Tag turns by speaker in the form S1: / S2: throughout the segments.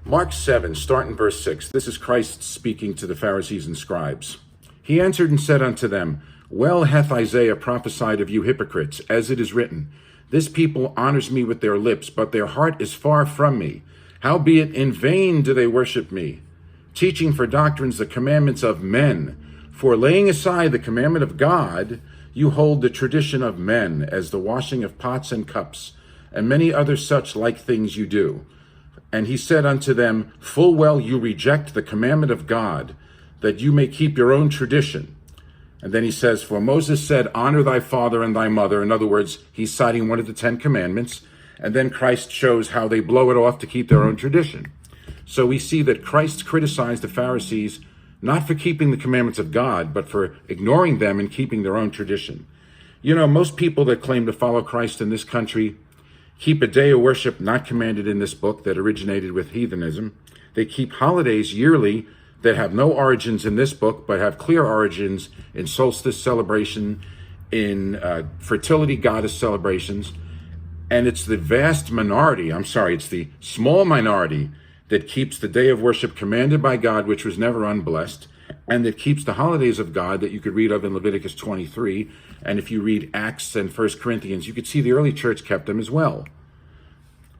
S1: Mark 7, starting verse 6. This is Christ speaking to the Pharisees and scribes. He answered and said unto them, Well hath Isaiah prophesied of you hypocrites, as it is written, This people honors me with their lips, but their heart is far from me. Howbeit in vain do they worship me, teaching for doctrines the commandments of men. For laying aside the commandment of God, you hold the tradition of men, as the washing of pots and cups, and many other such like things you do. And he said unto them, Full well you reject the commandment of God, that you may keep your own tradition. And then he says, For Moses said, Honor thy father and thy mother. In other words, he's citing one of the 10 commandments. And then Christ shows how they blow it off to keep their own tradition. So we see that Christ criticized the Pharisees not for keeping the commandments of God, but for ignoring them and keeping their own tradition. You know, most people that claim to follow Christ in this country keep a day of worship not commanded in this book that originated with heathenism. They keep holidays yearly that have no origins in this book, but have clear origins in solstice celebration, in fertility goddess celebrations. And it's the it's the small minority that keeps the day of worship commanded by God, which was never unblessed, and that keeps the holidays of God that you could read of in Leviticus 23. And if you read Acts and 1 Corinthians, you could see the early church kept them as well.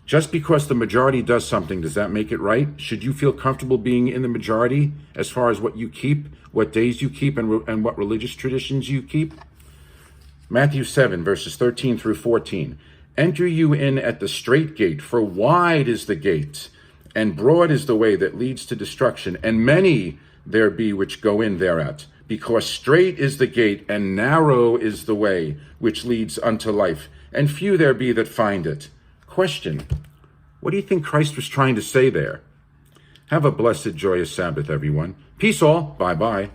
S1: Just because the majority does something, does that make it right? Should you feel comfortable being in the majority as far as what you keep, what days you keep, and what religious traditions you keep? Matthew 7, verses 13 through 14. Enter you in at the strait gate, for wide is the gate, and broad is the way that leads to destruction, and many there be which go in thereat. Because strait is the gate, and narrow is the way which leads unto life, and few there be that find it. Question: what do you think Christ was trying to say there? Have a blessed, joyous Sabbath, everyone. Peace all. Bye-bye.